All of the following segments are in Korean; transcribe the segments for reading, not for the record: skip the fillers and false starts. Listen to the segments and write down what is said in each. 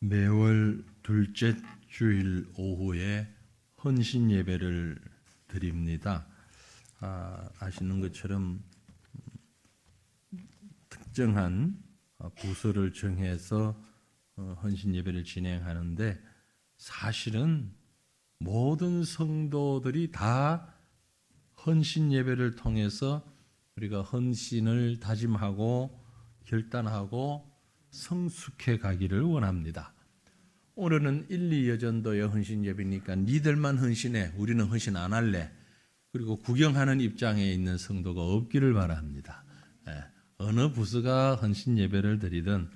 매월 둘째 주일 오후에 헌신 예배를 드립니다. 아시는 것처럼 특정한 부서를 정해서 헌신 예배를 진행하는데, 사실은 모든 성도들이 다 헌신 예배를 통해서 우리가 헌신을 다짐하고 결단하고 성숙해 가기를 원합니다. 오늘은 1, 2 여전도의 헌신 예배니까 니들만 헌신해, 우리는 헌신 안 할래. 그리고 구경하는 입장에 있는 성도가 없기를 바랍니다. 어느 부서가 헌신 예배를 드리든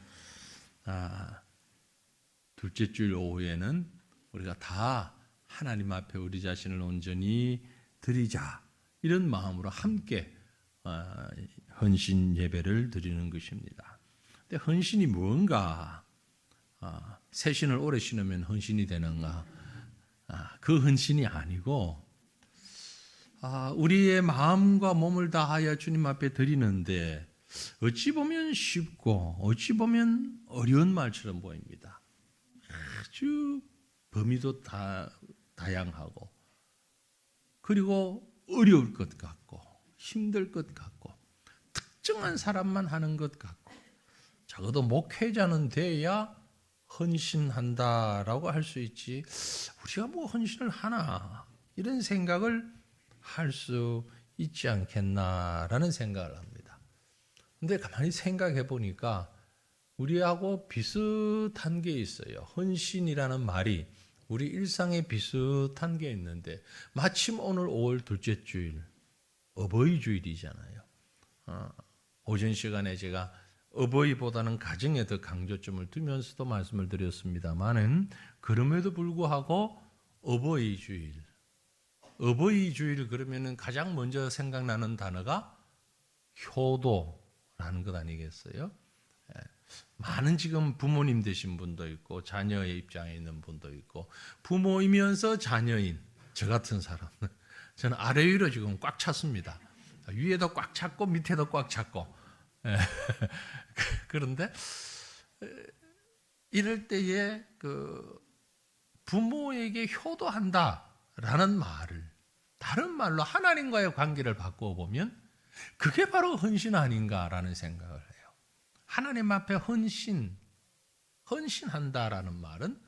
둘째 주일 오후에는 우리가 다 하나님 앞에 우리 자신을 온전히 드리자, 이런 마음으로 함께 헌신 예배를 드리는 것입니다. 근데 헌신이 뭔가? 새신을 오래 신으면 헌신이 되는가? 그 헌신이 아니고, 우리의 마음과 몸을 다하여 주님 앞에 드리는데 어찌 보면 쉽고 어찌 보면 어려운 말처럼 보입니다. 아주 범위도 다양하고, 그리고 어려울 것 같고 힘들 것 같고 특정한 사람만 하는 것 같고, 적어도 목회자는 돼야 헌신한다라고 할 수 있지, 우리가 뭐 헌신을 하나, 이런 생각을 할 수 있지 않겠나라는 생각을 합니다. 근데 가만히 생각해 보니까 우리하고 비슷한 게 있어요. 헌신이라는 말이 우리 일상에 비슷한 게 있는데, 마침 오늘 5월 둘째 주일 어버이 주일이잖아요. 오전 시간에 제가 어버이보다는 가정에 더 강조점을 두면서도 말씀을 드렸습니다만은, 그럼에도 불구하고 어버이 주일 그러면은 가장 먼저 생각나는 단어가 효도라는 것 아니겠어요? 많은 지금 부모님 되신 분도 있고 자녀의 입장에 있는 분도 있고, 부모이면서 자녀인 저 같은 사람, 저는 아래 위로 지금 꽉 찼습니다. 위에도 꽉 찼고 밑에도 꽉 찼고. 그런데 이럴 때에 부모에게 효도한다라는 말을 다른 말로 하나님과의 관계를 바꾸어 보면 그게 바로 헌신 아닌가라는 생각을 해요. 하나님 앞에 헌신한다라는 말은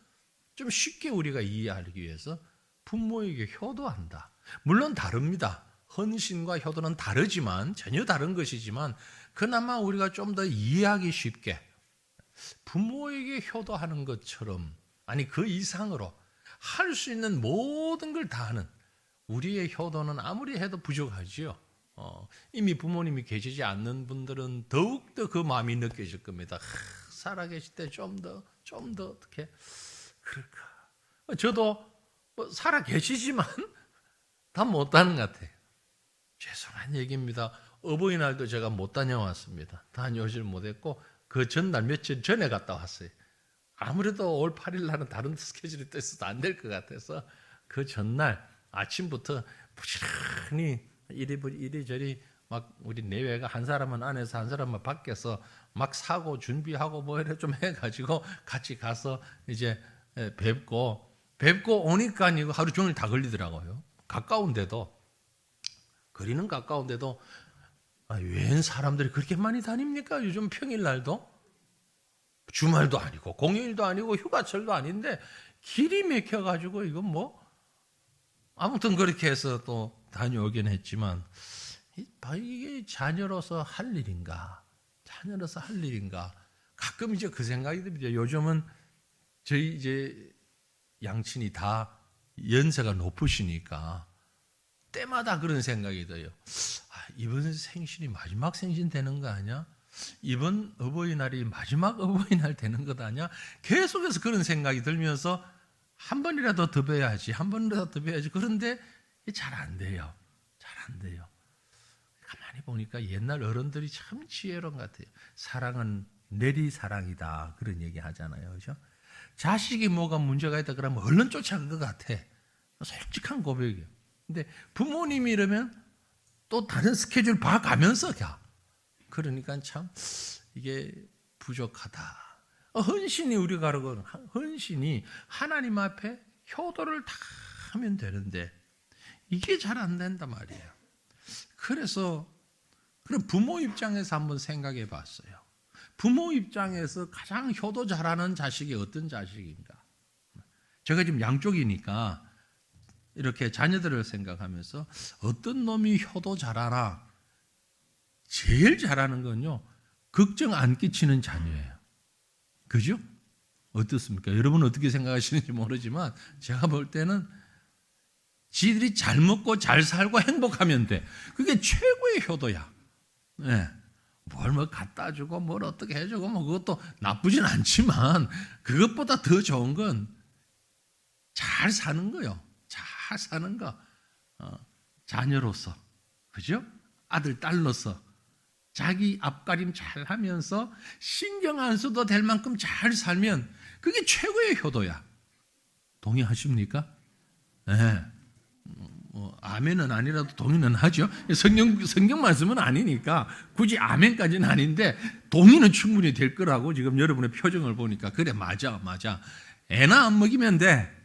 좀 쉽게 우리가 이해하기 위해서 부모에게 효도한다. 물론 다릅니다. 헌신과 효도는 다르지만, 전혀 다른 것이지만, 그나마 우리가 좀 더 이해하기 쉽게 부모에게 효도하는 것처럼, 아니 그 이상으로 할 수 있는 모든 걸 다 하는 우리의 효도는 아무리 해도 부족하지요. 이미 부모님이 계시지 않는 분들은 더욱더 그 마음이 느껴질 겁니다. 살아계실 때 좀 더 어떻게 그럴까. 저도 살아계시지만 다 못하는 것 같아요. 죄송한 얘기입니다. 어버이날도 제가 못 다녀왔습니다. 다녀오질 못했고, 그 전날 며칠 전에 갔다 왔어요. 아무래도 올 8일 날은 다른 스케줄이 있어도 안 될 것 같아서 그 전날 아침부터 부지런히 이리저리 막 우리 내외가 한 사람은 안에서 한 사람은 밖에서 막 사고 준비하고 뭐 이래 좀 해가지고 같이 가서 이제 뵙고 오니까 이거 하루 종일 다 걸리더라고요. 가까운데도, 거리는 가까운데도 웬 사람들이 그렇게 많이 다닙니까? 요즘 평일날도 주말도 아니고 공휴일도 아니고 휴가철도 아닌데 길이 막혀가지고 이건 뭐 아무튼 그렇게 해서 또 다녀오긴 했지만, 이게 자녀로서 할 일인가? 가끔 이제 그 생각이 듭니다. 요즘은 저희 이제 양친이 다 연세가 높으시니까 때마다 그런 생각이 들어요. 이번 생신이 마지막 생신 되는 거 아니야? 이번 어버이날이 마지막 어버이날 되는 것 아니야? 계속해서 그런 생각이 들면서 한 번이라도 더 뵈야지. 그런데 잘 안 돼요. 가만히 보니까 옛날 어른들이 참 지혜로운 것 같아요. 사랑은 내리사랑이다, 그런 얘기 하잖아요. 그렇죠? 자식이 뭐가 문제가 있다 그러면 얼른 쫓아갈 것 같아. 솔직한 고백이에요. 근데 부모님이 이러면 또 다른 스케줄 봐가면서 가. 그러니까 참 이게 부족하다. 헌신이 우리가 하는 헌신이 하나님 앞에 효도를 다 하면 되는데 이게 잘 안 된단 말이에요. 그래서 그럼 부모 입장에서 한번 생각해 봤어요. 부모 입장에서 가장 효도 잘하는 자식이 어떤 자식인가? 제가 지금 양쪽이니까 이렇게 자녀들을 생각하면서 어떤 놈이 효도 잘하나? 제일 잘하는 건요, 걱정 안 끼치는 자녀예요. 그죠? 어떻습니까? 여러분 어떻게 생각하시는지 모르지만 제가 볼 때는 지들이 잘 먹고 잘 살고 행복하면 돼. 그게 최고의 효도야. 네. 뭘 뭐 갖다 주고 뭘 어떻게 해주고 뭐 그것도 나쁘진 않지만 그것보다 더 좋은 건 잘 사는 거요. 잘 사는 거. 자녀로서, 그죠? 아들, 딸로서 자기 앞가림 잘 하면서 신경 안 써도 될 만큼 잘 살면 그게 최고의 효도야. 동의하십니까? 네. 아멘은 아니라도 동의는 하죠. 성경 말씀은 아니니까 굳이 아멘까지는 아닌데 동의는 충분히 될 거라고 지금 여러분의 표정을 보니까 그래, 맞아. 애나 안 먹이면 돼.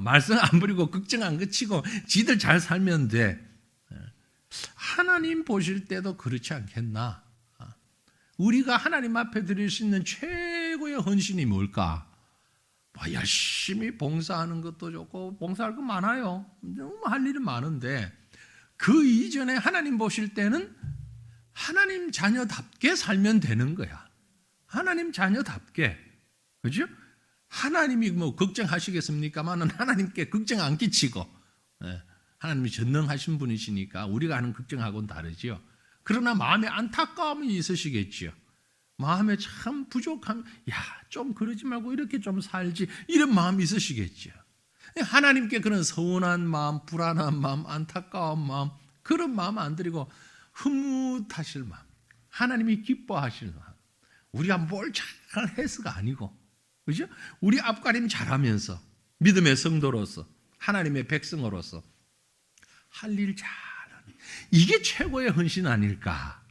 말썽 안 부리고 걱정 안 그치고 지들 잘 살면 돼. 하나님 보실 때도 그렇지 않겠나? 우리가 하나님 앞에 드릴 수 있는 최고의 헌신이 뭘까? 열심히 봉사하는 것도 좋고 봉사할 거 많아요. 너무 할 일은 많은데 그 이전에 하나님 보실 때는 하나님 자녀답게 살면 되는 거야. 하나님 자녀답게. 그죠? 하나님이 뭐 걱정하시겠습니까만은 하나님께 걱정 안 끼치고, 하나님이 전능하신 분이시니까 우리가 하는 걱정하고는 다르지요. 그러나 마음에 안타까움이 있으시겠지요. 마음에 참 부족함, 좀 그러지 말고 이렇게 좀 살지, 이런 마음이 있으시겠죠. 하나님께 그런 서운한 마음, 불안한 마음, 안타까운 마음, 그런 마음 안 드리고 흐뭇하실 마음, 하나님이 기뻐하실 마음, 우리가 뭘 잘해서가 아니고, 그죠? 우리 앞가림 잘하면서 믿음의 성도로서 하나님의 백성으로서 할 일 잘하는, 이게 최고의 헌신 아닐까,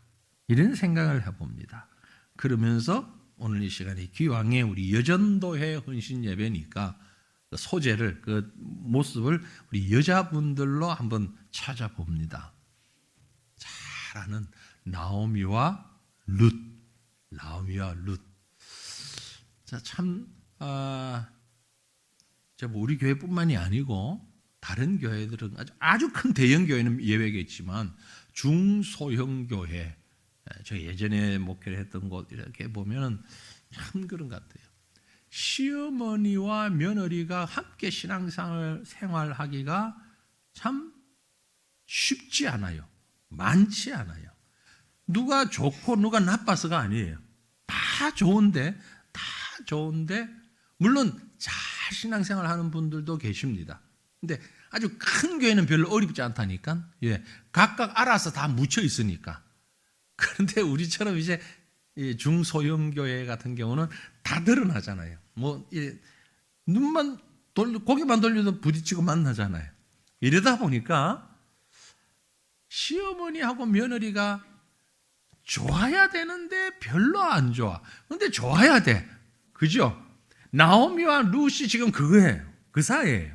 이런 생각을 해봅니다. 그러면서 오늘 이 시간에 기왕에 우리 여전도회 헌신 예배니까 그 소재를, 그 모습을 우리 여자분들로 한번 찾아봅니다. 잘 아는 나오미와 룻. 자, 참, 우리 교회뿐만이 아니고 다른 교회들은 아주 큰 대형 교회는 예외겠지만 중소형 교회, 제가 예전에 목회를 했던 곳 이렇게 보면 참 그런 것 같아요. 시어머니와 며느리가 함께 신앙생활하기가 참 쉽지 않아요. 많지 않아요. 누가 좋고 누가 나빠서가 아니에요. 다 좋은데 물론 잘 신앙생활하는 분들도 계십니다. 근데 아주 큰 교회는 별로 어렵지 않다니까. 각각 알아서 다 묻혀 있으니까. 그런데 우리처럼 이제 중소형 교회 같은 경우는 다 드러나잖아요. 눈만 고개만 돌려도 부딪히고 만나잖아요. 이러다 보니까 시어머니하고 며느리가 좋아야 되는데 별로 안 좋아. 근데 좋아야 돼. 그죠? 나오미와 룻이 지금 그거예요. 그 사이예요.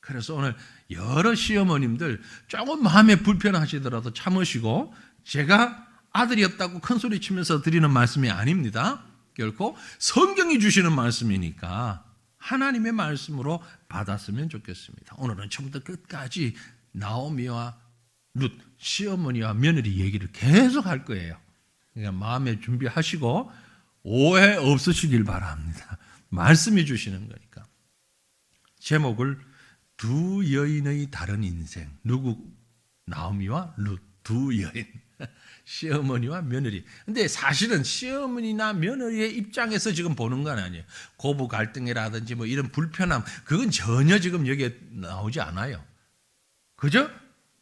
그래서 오늘 여러 시어머님들 조금 마음에 불편하시더라도 참으시고, 제가 아들이 없다고 큰 소리 치면서 드리는 말씀이 아닙니다. 결코 성경이 주시는 말씀이니까 하나님의 말씀으로 받았으면 좋겠습니다. 오늘은 처음부터 끝까지 나오미와 룻, 시어머니와 며느리 얘기를 계속 할 거예요. 그러니까 마음에 준비하시고 오해 없으시길 바랍니다. 말씀이 주시는 거니까. 제목을 두 여인의 다른 인생. 누구? 나오미와 룻, 두 여인. 시어머니와 며느리. 근데 사실은 시어머니나 며느리의 입장에서 지금 보는 건 아니에요. 고부 갈등이라든지 뭐 이런 불편함, 그건 전혀 지금 여기에 나오지 않아요. 그죠?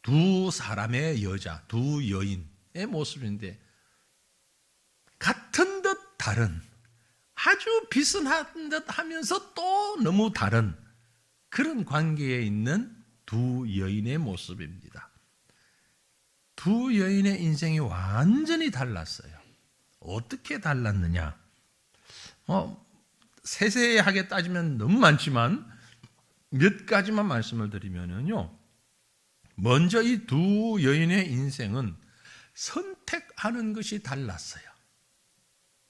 두 사람의 여자, 두 여인의 모습인데 같은 듯 다른, 아주 비슷한 듯 하면서 또 너무 다른 그런 관계에 있는 두 여인의 모습입니다. 두 여인의 인생이 완전히 달랐어요. 어떻게 달랐느냐? 세세하게 따지면 너무 많지만 몇 가지만 말씀을 드리면요. 먼저 이 두 여인의 인생은 선택하는 것이 달랐어요.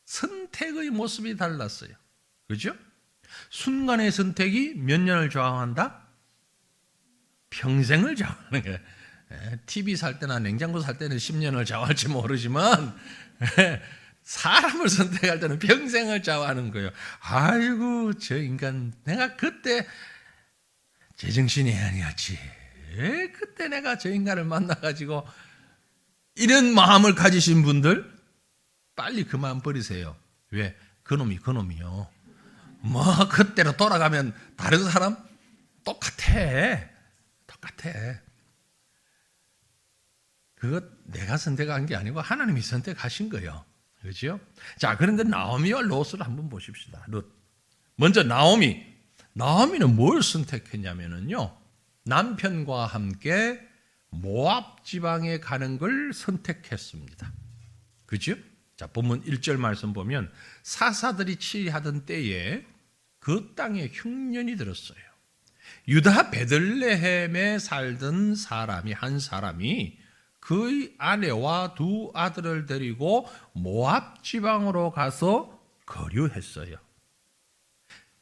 선택의 모습이 달랐어요. 그죠? 순간의 선택이 몇 년을 저항한다? 평생을 저항하는 거예요. TV 살 때나 냉장고 살 때는 10년을 저항할지 모르지만 사람을 선택할 때는 평생을 저항하는 거예요. 아이고 저 인간 내가 그때 제정신이 아니었지. 그때 내가 저 인간을 만나가지고 이런 마음을 가지신 분들 빨리 그 마음 버리세요. 왜? 그놈이요. 뭐 그때로 돌아가면 다른 사람 똑같아. 그거 내가 선택한 게 아니고 하나님이 선택하신 거예요. 그렇죠? 자, 그런데 나오미와 롯을 한번 보십시다. 롯. 먼저 나오미는 뭘 선택했냐면요. 남편과 함께 모압 지방에 가는 걸 선택했습니다. 그죠? 자, 본문 1절 말씀 보면 사사들이 치리하던 때에 그 땅에 흉년이 들었어요. 유다 베들레헴에 살던 한 사람이 그의 아내와 두 아들을 데리고 모압 지방으로 가서 거류했어요.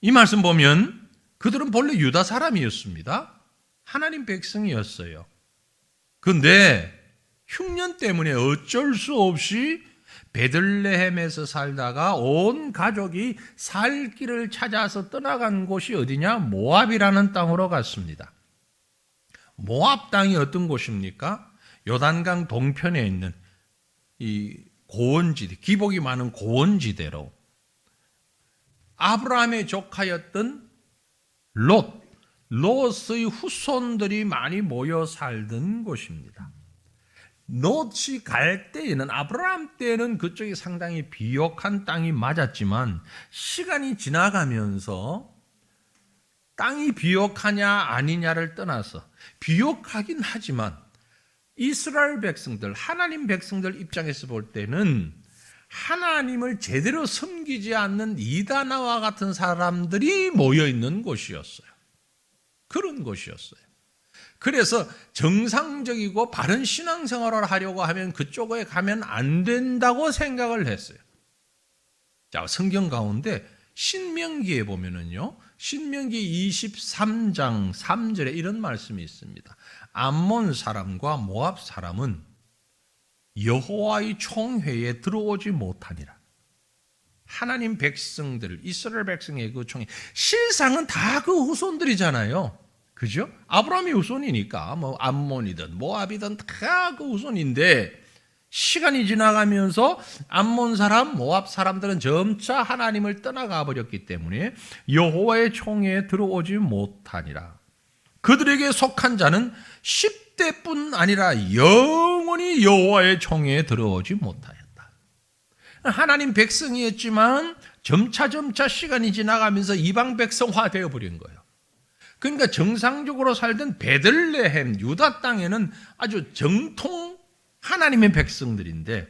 이 말씀 보면 그들은 본래 유다 사람이었습니다. 하나님 백성이었어요. 그런데 흉년 때문에 어쩔 수 없이 베들레헴에서 살다가 온 가족이 살 길을 찾아서 떠나간 곳이 어디냐? 모압이라는 땅으로 갔습니다. 모압 땅이 어떤 곳입니까? 요단강 동편에 있는 이 고원지대, 기복이 많은 고원지대로 아브라함의 조카였던 롯의 후손들이 많이 모여 살던 곳입니다. 롯이 갈 때에는 아브라함 때는 그쪽이 상당히 비옥한 땅이 맞았지만 시간이 지나가면서 땅이 비옥하냐 아니냐를 떠나서 비옥하긴 하지만 이스라엘 백성들, 하나님 백성들 입장에서 볼 때는 하나님을 제대로 섬기지 않는 이단아와 같은 사람들이 모여있는 곳이었어요. 그런 곳이었어요. 그래서 정상적이고 바른 신앙생활을 하려고 하면 그쪽에 가면 안 된다고 생각을 했어요. 자, 성경 가운데 신명기에 보면은요, 신명기 23장 3절에 이런 말씀이 있습니다. 암몬 사람과 모압 사람은 여호와의 총회에 들어오지 못하니라. 하나님 백성들, 이스라엘 백성의 그 총회, 실상은 다 그 후손들이잖아요. 그죠? 아브라함이 후손이니까 뭐 암몬이든 모압이든 다 그 후손인데 시간이 지나가면서 암몬 사람, 모압 사람들은 점차 하나님을 떠나가 버렸기 때문에 여호와의 총회에 들어오지 못하니라. 그들에게 속한 자는 10대뿐 아니라 영원히 여호와의 총회에 들어오지 못하였다. 하나님 백성이었지만 점차 시간이 지나가면서 이방 백성화 되어 버린 거예요. 그러니까 정상적으로 살던 베들레헴 유다 땅에는 아주 정통 하나님의 백성들인데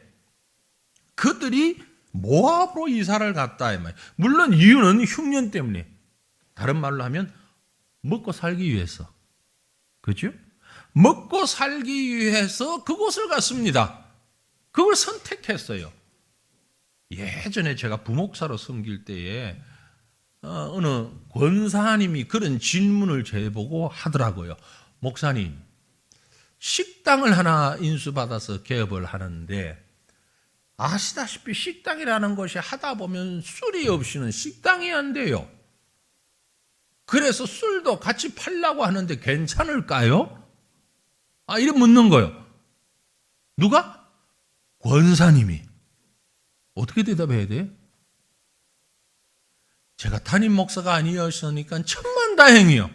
그들이 모압으로 이사를 갔다. 물론 이유는 흉년 때문에, 다른 말로 하면 먹고 살기 위해서. 그렇죠? 먹고 살기 위해서 그곳을 갔습니다. 그걸 선택했어요. 예전에 제가 부목사로 섬길 때에 어느 권사님이 그런 질문을 제보고 하더라고요. 목사님, 식당을 하나 인수받아서 개업을 하는데 아시다시피 식당이라는 것이 하다 보면 술이 없이는 식당이 안 돼요. 그래서 술도 같이 팔려고 하는데 괜찮을까요? 이래 묻는 거예요. 누가? 권사님이. 어떻게 대답해야 돼요? 제가 담임 목사가 아니었으니까 천만다행이요.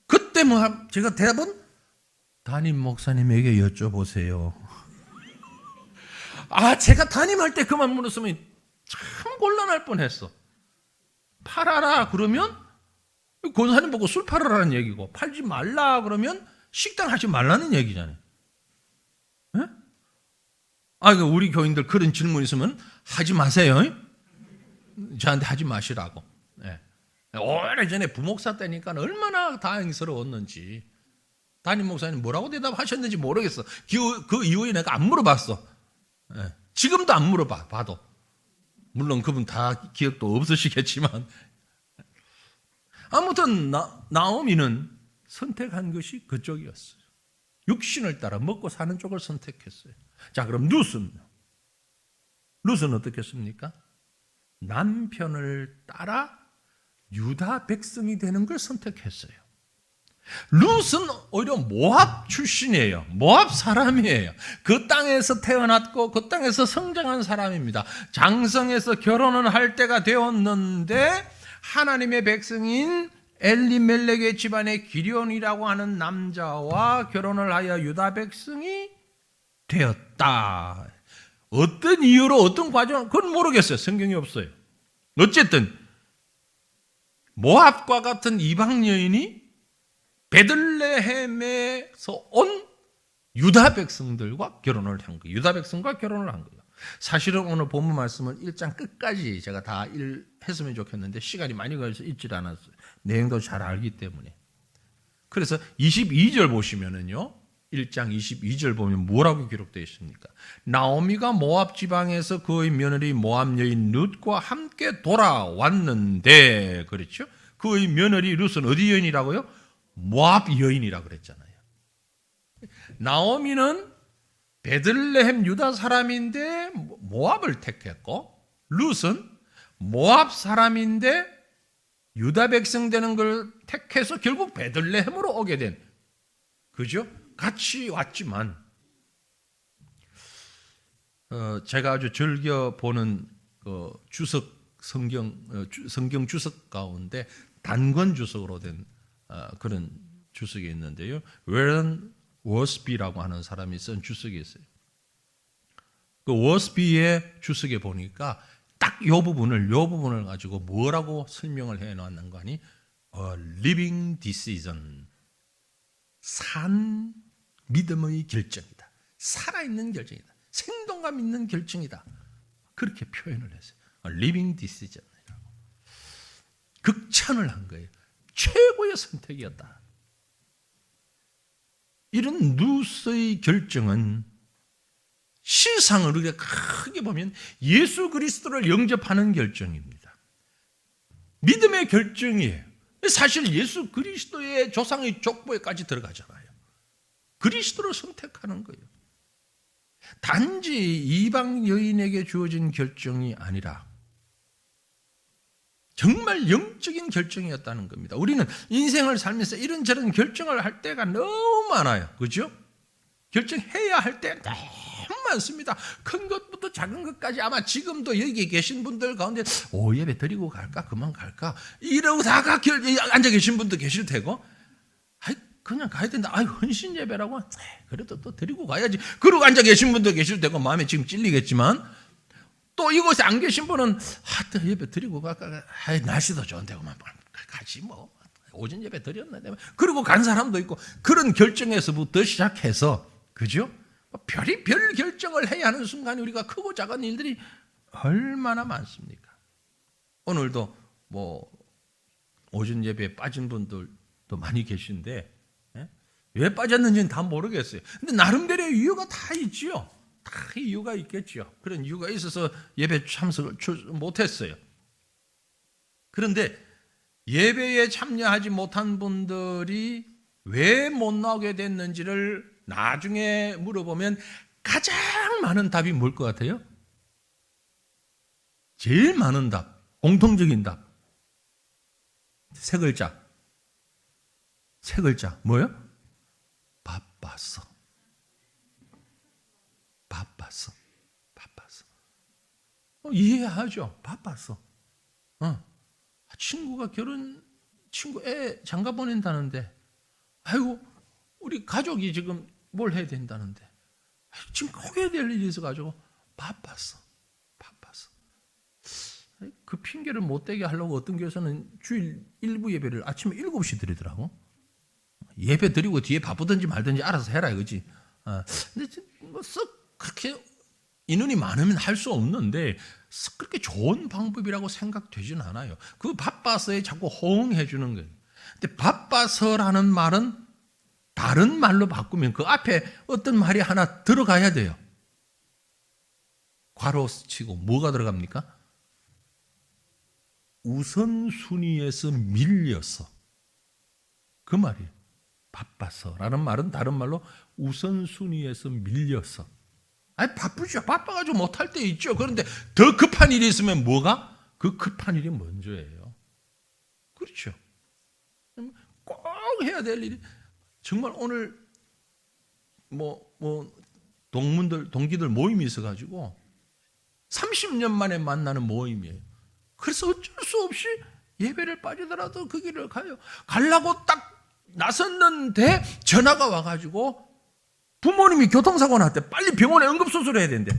그때 제가 대답은 담임 목사님에게 여쭤보세요. 제가 담임할 때 그만 물었으면 참 곤란할 뻔했어. 팔아라 그러면 권사님 보고 술 팔으라는 얘기고, 팔지 말라 그러면 식당 하지 말라는 얘기잖아요. 우리 교인들 그런 질문 있으면 하지 마세요. 저한테 하지 마시라고. 예. 오래전에 부목사 때니까 얼마나 다행스러웠는지. 담임 목사님 뭐라고 대답하셨는지 모르겠어. 그 이후에 내가 안 물어봤어. 예. 지금도 안 물어봐, 봐도. 물론 그분 다 기억도 없으시겠지만. 아무튼 나오미는 선택한 것이 그쪽이었어요. 육신을 따라 먹고 사는 쪽을 선택했어요. 자, 그럼 룻은 어떻게 했습니까? 남편을 따라 유다 백성이 되는 걸 선택했어요. 룻은 오히려 모압 출신이에요. 모압 사람이에요. 그 땅에서 태어났고 그 땅에서 성장한 사람입니다. 장성해서 결혼을 할 때가 되었는데 하나님의 백성인 엘리멜렉의 집안의 기련이라고 하는 남자와 결혼을 하여 유다 백성이 되었다. 어떤 이유로 어떤 과정 그건 모르겠어요. 성경이 없어요. 어쨌든 모압과 같은 이방 여인이 베들레헴에서 온 유다 백성들과 결혼을 한 거예요. 유다 백성과 결혼을 한 거예요. 사실은 오늘 본문 말씀을 1장 끝까지 제가 다 했으면 좋겠는데 시간이 많이 걸려서 읽질 않았어요. 내용도 잘 알기 때문에. 그래서 22절 보시면은요. 1장 22절 보면 뭐라고 기록되어 있습니까? 나오미가 모압 지방에서 그의 며느리 모압 여인 룻과 함께 돌아왔는데, 그렇죠? 그의 며느리 룻은 어디 여인이라고요? 모압 여인이라고 그랬잖아요. 나오미는 베들레헴 유다 사람인데 모압을 택했고, 룻은 모압 사람인데 유다 백성 되는 걸 택해서 결국 베들레헴으로 오게 된, 그죠? 같이 왔지만 제가 아주 즐겨 보는 주석 성경 주석 가운데 단권 주석으로 된 그런 주석이 있는데요. 웨런 워스비라고 하는 사람이 쓴 주석이 있어요. 그 워스비의 주석에 보니까 딱 이 부분을 가지고 뭐라고 설명을 해놨는 거니? living decision. 산 믿음의 결정이다. 살아있는 결정이다. 생동감 있는 결정이다. 그렇게 표현을 했어요. living decision이라고. 극찬을 한 거예요. 최고의 선택이었다. 이런 룻의 결정은 시상을 우리가 크게 보면 예수 그리스도를 영접하는 결정입니다. 믿음의 결정이에요. 사실 예수 그리스도의 조상의 족보에까지 들어가잖아요. 그리스도를 선택하는 거예요. 단지 이방 여인에게 주어진 결정이 아니라 정말 영적인 결정이었다는 겁니다. 우리는 인생을 살면서 이런저런 결정을 할 때가 너무 많아요. 그렇죠? 결정해야 할 때 너무 많습니다. 큰 것부터 작은 것까지 아마 지금도 여기 계신 분들 가운데 예배 드리고 갈까? 그만 갈까? 이러다가 앉아 계신 분도 계실 테고 그냥 가야 된다. 헌신 예배라고? 그래도 또 드리고 가야지. 그러고 앉아 계신 분도 계실 테고 마음에 지금 찔리겠지만 또 이곳에 안 계신 분은 또 예배 드리고 갈까? 날씨도 좋은데 그만 가지 뭐. 오전 예배 드렸는데. 그리고 간 사람도 있고 그런 결정에서부터 시작해서 그죠? 별의별 결정을 해야 하는 순간에 우리가 크고 작은 일들이 얼마나 많습니까? 오늘도 오전 예배에 빠진 분들도 많이 계신데 왜 빠졌는지는 다 모르겠어요. 근데 나름대로의 이유가 다 있지요. 다 이유가 있겠죠. 그런 이유가 있어서 예배 참석을 못했어요. 그런데 예배에 참여하지 못한 분들이 왜 못 나오게 됐는지를 나중에 물어보면 가장 많은 답이 뭘 것 같아요? 제일 많은 답, 공통적인 답. 세 글자. 뭐요? 바빴어. 이해하죠? 바빴어. 친구가 친구 애 장가 보낸다는데, 우리 가족이 지금 뭘 해야 된다는데, 지금 꼭 해야 될 일이 있어가지고, 바빴어. 그 핑계를 못 대게 하려고 어떤 교회에서는 주일 일부 예배를 아침에 7시 드리더라고. 예배 드리고 뒤에 바쁘든지 말든지 알아서 해라, 이거지. 근데 썩 그렇게 인원이 많으면 할 수 없는데 그렇게 좋은 방법이라고 생각되지는 않아요. 그 바빠서에 자꾸 호응해 주는 거예요. 근데 바빠서라는 말은 다른 말로 바꾸면 그 앞에 어떤 말이 하나 들어가야 돼요. 괄호 치고 뭐가 들어갑니까? 우선순위에서 밀려서. 그 말이에요. 바빠서라는 말은 다른 말로 우선순위에서 밀려서. 아니 바쁘죠. 바빠가지고 못할 때 있죠. 그런데 더 급한 일이 있으면 뭐가? 그 급한 일이 먼저예요. 그렇죠. 꼭 해야 될 일이 정말 오늘 동기들 모임이 있어가지고 30년 만에 만나는 모임이에요. 그래서 어쩔 수 없이 예배를 빠지더라도 그 길을 가요. 가려고 딱 나섰는데 전화가 와가지고 부모님이 교통사고 났대. 빨리 병원에 응급수술을 해야 되는데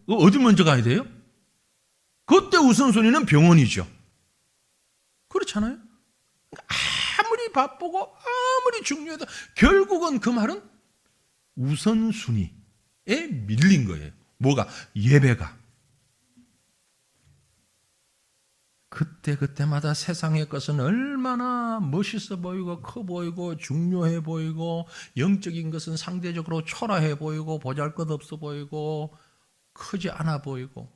어디 먼저 가야 돼요? 그때 우선순위는 병원이죠. 그렇잖아요. 아무리 바쁘고 아무리 중요해도 결국은 그 말은 우선순위에 밀린 거예요. 뭐가? 예배가. 그때마다 세상의 것은 얼마나 멋있어 보이고 커 보이고 중요해 보이고 영적인 것은 상대적으로 초라해 보이고 보잘것없어 보이고 크지 않아 보이고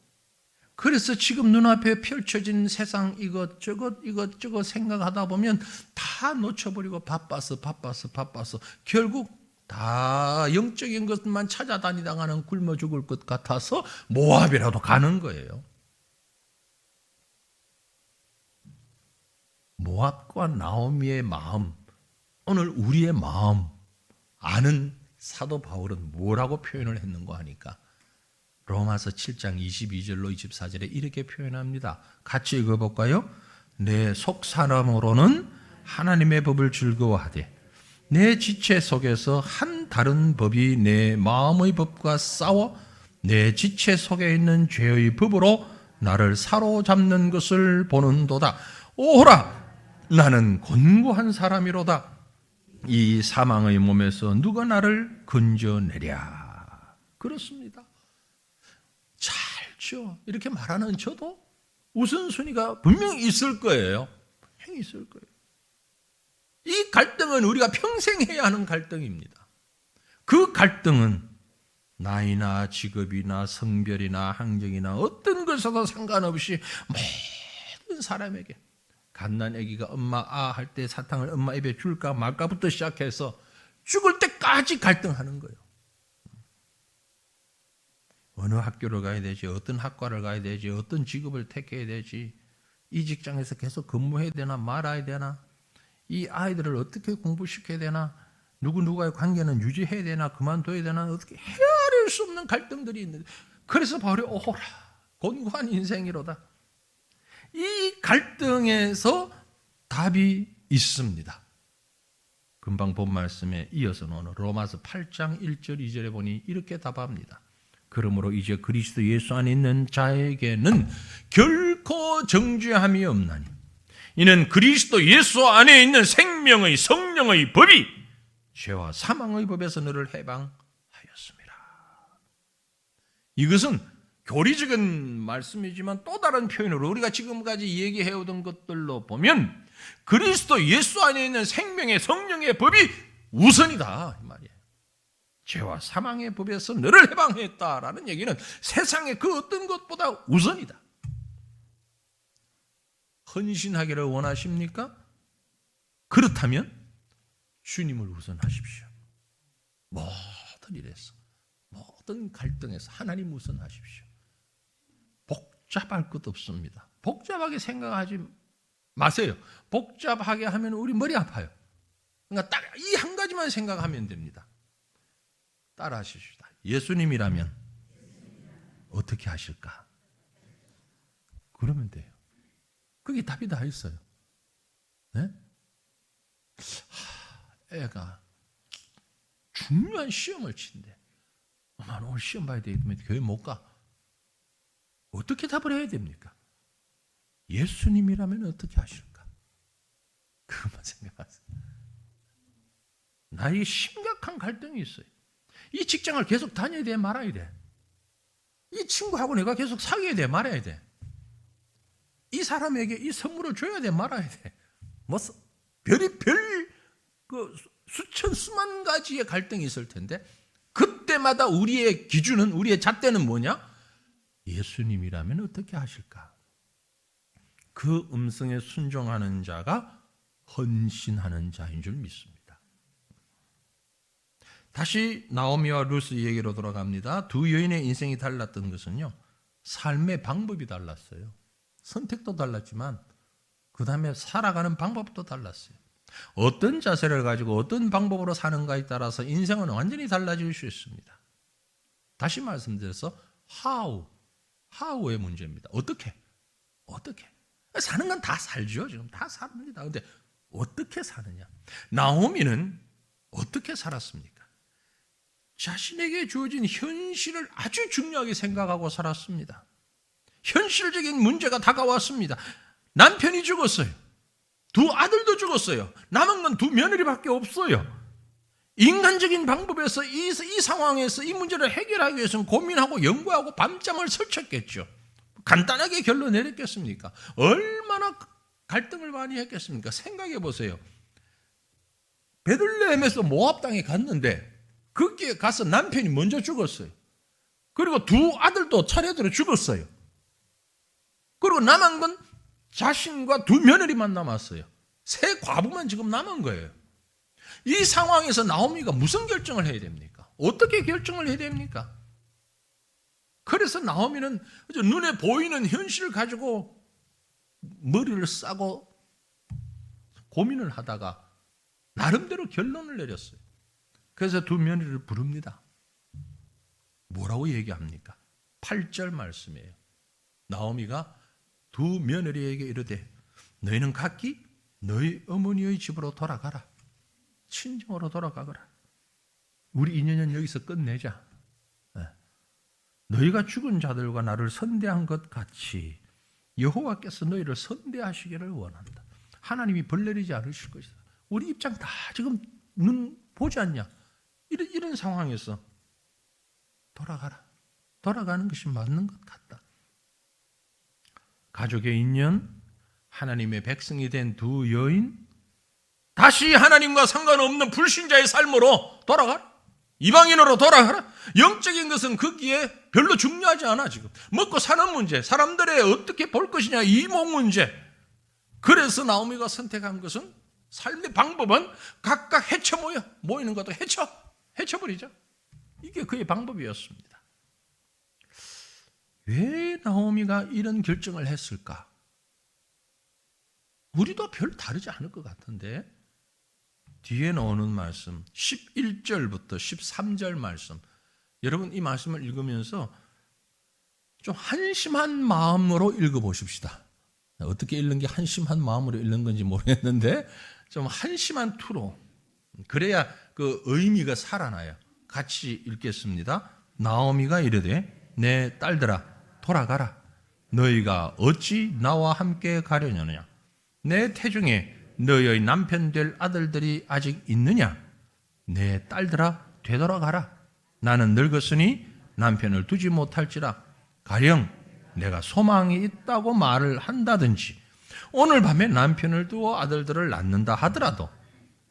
그래서 지금 눈앞에 펼쳐진 세상 이것저것 생각하다 보면 다 놓쳐버리고 바빠서 결국 다 영적인 것만 찾아다니다가는 굶어 죽을 것 같아서 모압이라도 가는 거예요. 모압과 나오미의 마음, 오늘 우리의 마음 아는 사도 바울은 뭐라고 표현을 했는가 하니까 로마서 7장 22절로 24절에 이렇게 표현합니다. 같이 읽어볼까요? 내 속사람으로는 하나님의 법을 즐거워하되 내 지체 속에서 한 다른 법이 내 마음의 법과 싸워 내 지체 속에 있는 죄의 법으로 나를 사로잡는 것을 보는도다. 오호라! 나는 곤고한 사람이로다. 이 사망의 몸에서 누가 나를 건져내랴. 그렇습니다. 잘죠. 이렇게 말하는 저도 우선순위가 분명히 있을 거예요. 분명히 있을 거예요. 이 갈등은 우리가 평생 해야 하는 갈등입니다. 그 갈등은 나이나 직업이나 성별이나 환경이나 어떤 것에도 상관없이 모든 사람에게 갓난 아기가 엄마 할 때 사탕을 엄마 입에 줄까 말까부터 시작해서 죽을 때까지 갈등하는 거예요. 어느 학교를 가야 되지, 어떤 학과를 가야 되지, 어떤 직업을 택해야 되지, 이 직장에서 계속 근무해야 되나 말아야 되나, 이 아이들을 어떻게 공부시켜야 되나, 누구와의 관계는 유지해야 되나 그만둬야 되나, 어떻게 헤아릴 수 없는 갈등들이 있는데, 그래서 바울이 오호라 곤고한 인생이로다. 이 갈등에서 답이 있습니다. 금방 본 말씀에 이어서 오늘 로마서 8장 1절 2절에 보니 이렇게 답합니다. 그러므로 이제 그리스도 예수 안에 있는 자에게는 결코 정죄함이 없나니 이는 그리스도 예수 안에 있는 생명의 성령의 법이 죄와 사망의 법에서 너를 해방하였습니다. 이것은 교리적인 말씀이지만 또 다른 표현으로 우리가 지금까지 얘기해오던 것들로 보면 그리스도 예수 안에 있는 생명의 성령의 법이 우선이다 이 말이에요. 죄와 사망의 법에서 너를 해방했다라는 얘기는 세상의 그 어떤 것보다 우선이다. 헌신하기를 원하십니까? 그렇다면 주님을 우선하십시오. 모든 일에서 모든 갈등에서 하나님 우선하십시오. 복잡할 것 없습니다. 복잡하게 생각하지 마세요. 복잡하게 하면 우리 머리 아파요. 그러니까 딱 이 한 가지만 생각하면 됩니다. 따라 하십시다. 예수님이라면 어떻게 하실까? 그러면 돼요. 그게 답이 다 있어요. 네? 애가 중요한 시험을 친대. 엄마 오늘 시험 봐야 되겠으면 교회 못 가. 어떻게 답을 해야 됩니까? 예수님이라면 어떻게 하실까? 그것만 생각하세요. 나에게 심각한 갈등이 있어요. 이 직장을 계속 다녀야 돼 말아야 돼? 이 친구하고 내가 계속 사귀어야 돼, 말아야 돼? 이 사람에게 이 선물을 줘야 돼, 말아야 돼? 뭐 그 수천 수만 가지의 갈등이 있을 텐데 그때마다 우리의 기준은, 우리의 잣대는 뭐냐? 예수님이라면 어떻게 하실까? 그 음성에 순종하는 자가 헌신하는 자인 줄 믿습니다. 다시 나오미와 루스 얘기로 돌아갑니다. 두 여인의 인생이 달랐던 것은요, 삶의 방법이 달랐어요. 선택도 달랐지만 그 다음에 살아가는 방법도 달랐어요. 어떤 자세를 가지고 어떤 방법으로 사는가에 따라서 인생은 완전히 달라질 수 있습니다. 다시 말씀드려서 how의 문제입니다. 어떻게? 사는 건 다 살죠. 지금 다 삽니다. 그런데 어떻게 사느냐? 나오미는 어떻게 살았습니까? 자신에게 주어진 현실을 아주 중요하게 생각하고 살았습니다. 현실적인 문제가 다가왔습니다. 남편이 죽었어요. 두 아들도 죽었어요. 남은 건 두 며느리밖에 없어요. 인간적인 방법에서 이 상황에서 이 문제를 해결하기 위해서는 고민하고 연구하고 밤잠을 설쳤겠죠. 간단하게 결론 내렸겠습니까? 얼마나 갈등을 많이 했겠습니까? 생각해 보세요. 베들레헴에서 모압 땅에 갔는데 거기에 가서 남편이 먼저 죽었어요. 그리고 두 아들도 차례대로 죽었어요. 그리고 남은 건 자신과 두 며느리만 남았어요. 세 과부만 지금 남은 거예요. 이 상황에서 나오미가 무슨 결정을 해야 됩니까? 어떻게 결정을 해야 됩니까? 그래서 나오미는 눈에 보이는 현실을 가지고 머리를 싸고 고민을 하다가 나름대로 결론을 내렸어요. 그래서 두 며느리를 부릅니다. 뭐라고 얘기합니까? 8절 말씀이에요. 나오미가 두 며느리에게 이르되 너희는 각기 너희 어머니의 집으로 돌아가라. 친정으로 돌아가거라. 우리 인연은 여기서 끝내자. 너희가 죽은 자들과 나를 선대한 것 같이 여호와께서 너희를 선대하시기를 원한다. 하나님이 벌 내리지 않으실 것이다. 우리 입장 다 지금 눈 보지 않냐? 이런 상황에서 돌아가라. 돌아가는 것이 맞는 것 같다. 가족의 인연, 하나님의 백성이 된 두 여인, 다시 하나님과 상관없는 불신자의 삶으로 돌아가라. 이방인으로 돌아가라. 영적인 것은 거기에 별로 중요하지 않아. 지금 먹고 사는 문제, 사람들의 어떻게 볼 것이냐, 이목 문제. 그래서 나오미가 선택한 것은, 삶의 방법은 각각 모이는 것도 헤쳐버리자. 이게 그의 방법이었습니다. 왜 나오미가 이런 결정을 했을까? 우리도 별 다르지 않을 것 같은데, 뒤에 나오는 말씀 11절부터 13절 말씀, 여러분 이 말씀을 읽으면서 좀 한심한 마음으로 읽어보십시다. 어떻게 읽는 게 한심한 마음으로 읽는 건지 모르겠는데 좀 한심한 투로, 그래야 그 의미가 살아나요. 같이 읽겠습니다. 나오미가 이르되 내 딸들아 돌아가라. 너희가 어찌 나와 함께 가려느냐? 내 태중에 너희의 남편 될 아들들이 아직 있느냐? 내 딸들아 되돌아가라. 나는 늙었으니 남편을 두지 못할지라. 가령 내가 소망이 있다고 말을 한다든지 오늘 밤에 남편을 두어 아들들을 낳는다 하더라도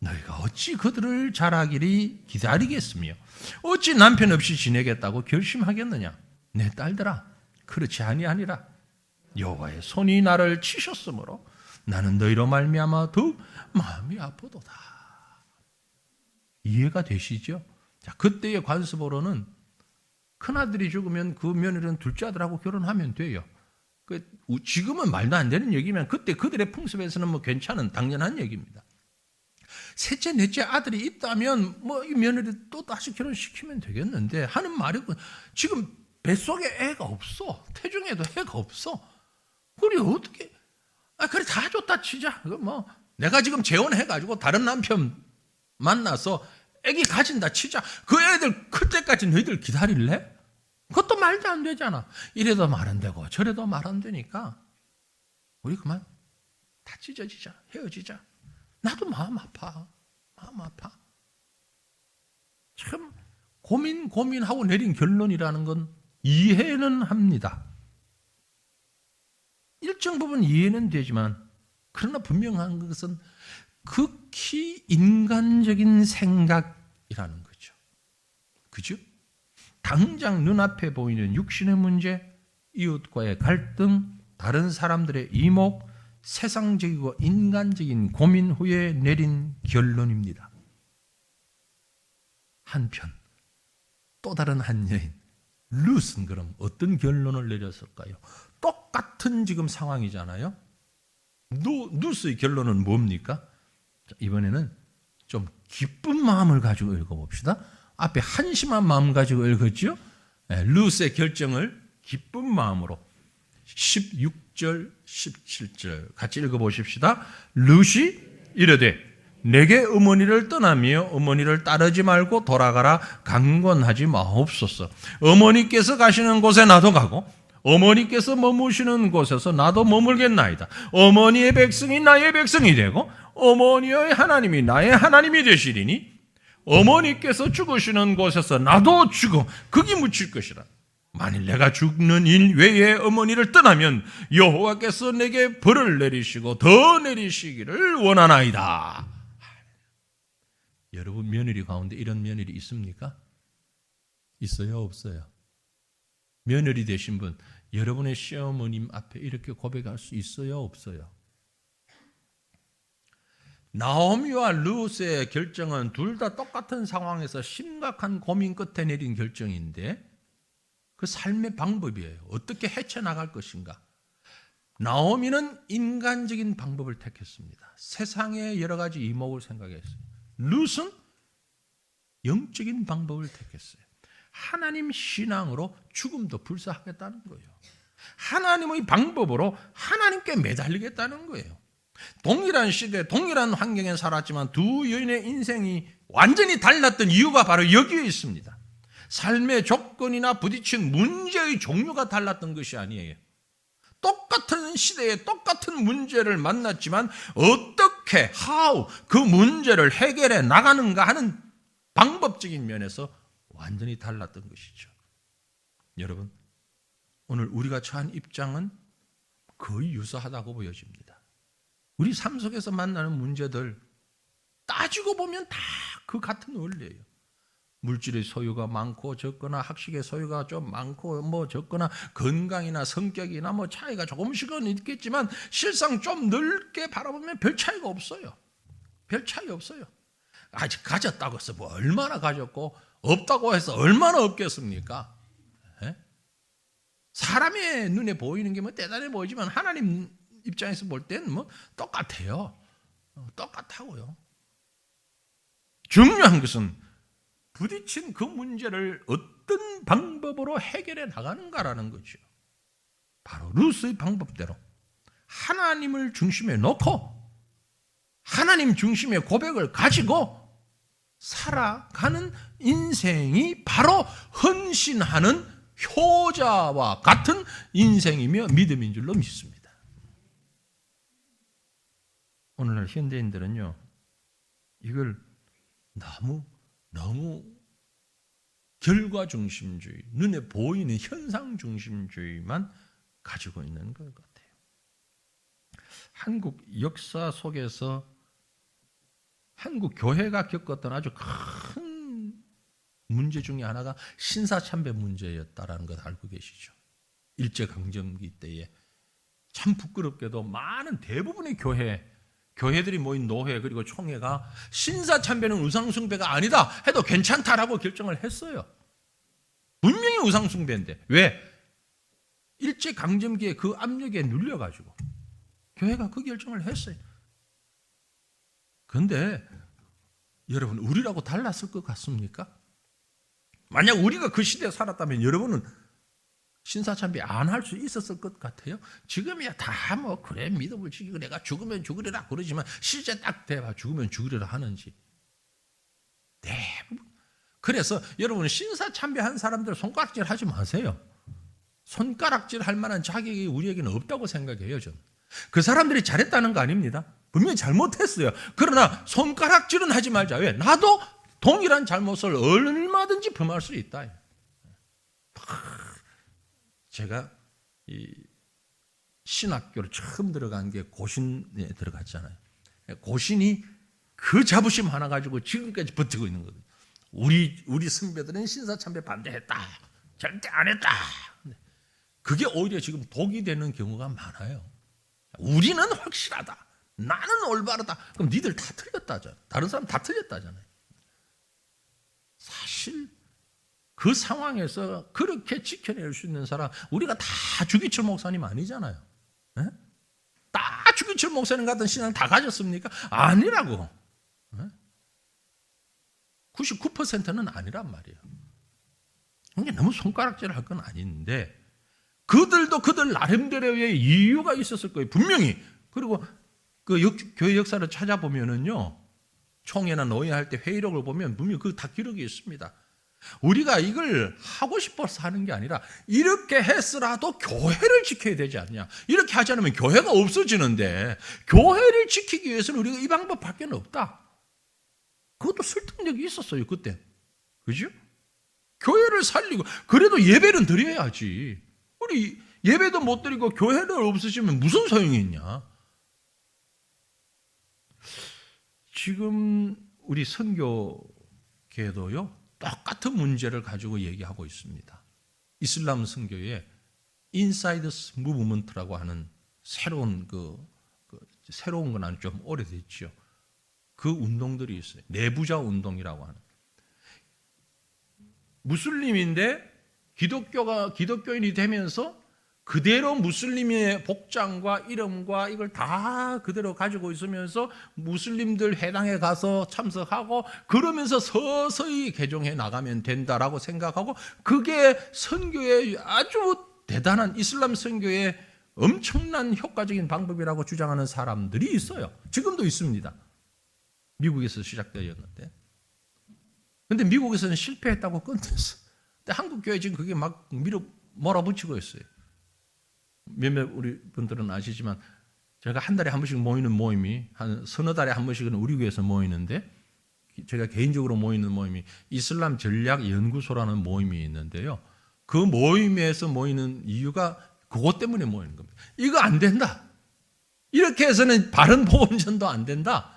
너희가 어찌 그들을 자라기를 기다리겠으며 어찌 남편 없이 지내겠다고 결심하겠느냐? 내 딸들아 그렇지 아니하니라. 여호와의 손이 나를 치셨으므로 나는 너희로 말미암아 더욱 마음이 아프도다. 이해가 되시죠? 자, 그때의 관습으로는 큰아들이 죽으면 그 며느리는 둘째 아들하고 결혼하면 돼요. 지금은 말도 안 되는 얘기면 그때 그들의 풍습에서는 뭐 괜찮은 당연한 얘기입니다. 셋째, 넷째 아들이 있다면 뭐 이 며느리 또 다시 결혼시키면 되겠는데 하는 말이 지금 뱃속에 애가 없어. 태중에도 애가 없어. 그래 어떻게? 그래 다 좋다 치자. 뭐 내가 지금 재혼해가지고 다른 남편 만나서 애기 가진다 치자. 그 애들 클 때까지 너희들 기다릴래? 그것도 말도 안 되잖아. 이래도 말 안 되고 저래도 말 안 되니까 우리 그만 다 찢어지자. 헤어지자. 나도 마음 아파. 참 고민하고 내린 결론이라는 건 이해는 합니다. 일정 부분 이해는 되지만 그러나 분명한 것은 극히 인간적인 생각이라는 거죠. 그죠? 당장 눈앞에 보이는 육신의 문제, 이웃과의 갈등, 다른 사람들의 이목, 세상적이고 인간적인 고민 후에 내린 결론입니다. 한편 또 다른 한 여인 룻은 그럼 어떤 결론을 내렸을까요? 똑같은 지금 상황이잖아요. 룻의 결론은 뭡니까? 이번에는 좀 기쁜 마음을 가지고 읽어봅시다. 앞에 한심한 마음 가지고 읽었죠? 룻의 결정을 기쁜 마음으로 16절, 17절 같이 읽어보십시다. 룻이 이르되 내게 어머니를 떠나며 어머니를 따르지 말고 돌아가라 강권하지 마옵소서. 어머니께서 가시는 곳에 나도 가고 어머니께서 머무시는 곳에서 나도 머물겠나이다. 어머니의 백성이 나의 백성이 되고 어머니의 하나님이 나의 하나님이 되시리니 어머니께서 죽으시는 곳에서 나도 죽어 거기 묻힐 것이라. 만일 내가 죽는 일 외에 어머니를 떠나면 여호와께서 내게 벌을 내리시고 더 내리시기를 원하나이다. 여러분 며느리 가운데 이런 며느리 있습니까? 있어요, 없어요? 며느리 되신 분, 여러분의 시어머님 앞에 이렇게 고백할 수 있어요, 없어요? 나오미와 룻의 결정은 둘 다 똑같은 상황에서 심각한 고민 끝에 내린 결정인데 그 삶의 방법이에요. 어떻게 헤쳐나갈 것인가? 나오미는 인간적인 방법을 택했습니다. 세상의 여러 가지 이목을 생각했어요. 룻은 영적인 방법을 택했어요. 하나님 신앙으로 죽음도 불사하겠다는 거예요. 하나님의 방법으로 하나님께 매달리겠다는 거예요. 동일한 시대, 동일한 환경에 살았지만 두 여인의 인생이 완전히 달랐던 이유가 바로 여기에 있습니다. 삶의 조건이나 부딪힌 문제의 종류가 달랐던 것이 아니에요. 똑같은 시대에 똑같은 문제를 만났지만 어떻게, 그 문제를 해결해 나가는가 하는 방법적인 면에서 완전히 달랐던 것이죠. 여러분, 오늘 우리가 처한 입장은 거의 유사하다고 보여집니다. 우리 삶 속에서 만나는 문제들 따지고 보면 다 그 같은 원리예요. 물질의 소유가 많고 적거나 학식의 소유가 좀 많고 적거나 건강이나 성격이나 차이가 조금씩은 있겠지만 실상 좀 넓게 바라보면 별 차이가 없어요. 별 차이 없어요. 아직 가졌다고 해서 얼마나 가졌고 없다고 해서 얼마나 없겠습니까? 에? 사람의 눈에 보이는 게 대단해 보이지만 하나님 입장에서 볼 때는 똑같아요. 똑같다고요. 중요한 것은 부딪힌 그 문제를 어떤 방법으로 해결해 나가는가라는 거죠. 바로 룻의 방법대로 하나님을 중심에 놓고 하나님 중심의 고백을 가지고 살아가는 인생이 바로 헌신하는 효자와 같은 인생이며 믿음인 줄로 믿습니다. 오늘날 현대인들은요, 이걸 너무 결과 중심주의, 눈에 보이는 현상 중심주의만 가지고 있는 것 같아요. 한국 역사 속에서 한국 교회가 겪었던 아주 큰 문제 중에 하나가 신사참배 문제였다라는 것 알고 계시죠? 일제강점기 때에 참 부끄럽게도 많은 대부분의 교회들이 모인 노회 그리고 총회가 신사참배는 우상숭배가 아니다 해도 괜찮다라고 결정을 했어요. 분명히 우상숭배인데 왜? 일제강점기에 그 압력에 눌려가지고 교회가 그 결정을 했어요. 그런데 여러분, 우리라고 달랐을 것 같습니까? 만약 우리가 그 시대에 살았다면 여러분은 신사참배 안 할 수 있었을 것 같아요? 지금이야 다 그래 믿음을 지키고 내가 죽으면 죽으리라 그러지만 실제 딱 대봐 죽으면 죽으리라 하는지 대부분. 그래서 여러분, 신사참배한 사람들 손가락질 하지 마세요. 손가락질 할 만한 자격이 우리에게는 없다고 생각해요. 저는 그 사람들이 잘했다는 거 아닙니다. 분명히 잘못했어요. 그러나 손가락질은 하지 말자. 왜? 나도 동일한 잘못을 얼마든지 범할 수 있다. 제가 이 신학교를 처음 들어간 게 고신에 들어갔잖아요. 고신이 그 자부심 하나 가지고 지금까지 버티고 있는 거거든요. 우리 선배들은 신사참배 반대했다. 절대 안 했다. 그게 오히려 지금 독이 되는 경우가 많아요. 우리는 확실하다. 나는 올바르다. 그럼 니들 다 틀렸다잖아요. 다른 사람 다 틀렸다잖아요. 사실 그 상황에서 그렇게 지켜낼 수 있는 사람, 우리가 다 주기철 목사님 아니잖아요. 에? 다 주기철 목사님 같은 신앙 다 가졌습니까? 아니라고. 99%는 아니란 말이에요. 이게 너무 손가락질을 할 건 아닌데 그들도 그들 나름대로의 이유가 있었을 거예요. 분명히. 그리고 그 교회 역사를 찾아보면은요, 총회나 노예할 때 회의록을 보면 분명히 그 다 기록이 있습니다. 우리가 이걸 하고 싶어서 하는 게 아니라 이렇게 했으라도 교회를 지켜야 되지 않냐. 이렇게 하지 않으면 교회가 없어지는데 교회를 지키기 위해서는 우리가 이 방법밖에 없다. 그것도 설득력이 있었어요, 그때. 그죠? 교회를 살리고 그래도 예배는 드려야지. 우리 예배도 못 드리고 교회를 없으시면 무슨 소용이 있냐. 지금 우리 선교계도요, 똑같은 문제를 가지고 얘기하고 있습니다. 이슬람 선교에 인사이드 무브먼트라고 하는 새로운 새로운 건 좀 오래됐죠. 그 운동들이 있어요. 내부자 운동이라고 하는. 무슬림인데 기독교인이 되면서 그대로 무슬림의 복장과 이름과 이걸 다 그대로 가지고 있으면서 무슬림들 회당에 가서 참석하고 그러면서 서서히 개종해 나가면 된다라고 생각하고 그게 선교의 아주 대단한 이슬람 선교의 엄청난 효과적인 방법이라고 주장하는 사람들이 있어요. 지금도 있습니다. 미국에서 시작되었는데. 근데 미국에서는 실패했다고 끝냈어. 근데 한국 교회 지금 그게 막 몰아붙이고 있어요. 몇몇 우리 분들은 아시지만 제가 한 달에 한 번씩 모이는 모임이 한 서너 달에 한 번씩은 우리 교회에서 모이는데 제가 개인적으로 모이는 모임이 이슬람 전략 연구소라는 모임이 있는데요. 그 모임에서 모이는 이유가 그것 때문에 모이는 겁니다. 이거 안 된다. 이렇게 해서는 바른 복음전도 안 된다.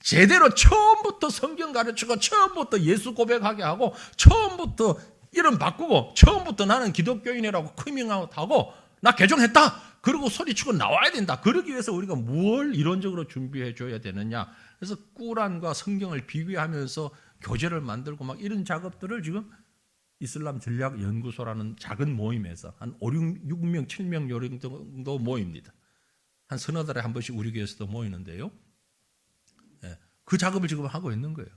제대로 처음부터 성경 가르치고 처음부터 예수 고백하게 하고 처음부터 이름 바꾸고 처음부터 나는 기독교인이라고 커밍아웃하고 나 개종했다. 그리고 소리치고 나와야 된다. 그러기 위해서 우리가 뭘 이론적으로 준비해 줘야 되느냐. 그래서 꾸란과 성경을 비교하면서 교재를 만들고 막 이런 작업들을 지금 이슬람 전략 연구소라는 작은 모임에서 한 6명, 7명 요 정도 모입니다. 한 서너 달에 한 번씩 우리 교회에서도 모이는데요. 그 작업을 지금 하고 있는 거예요.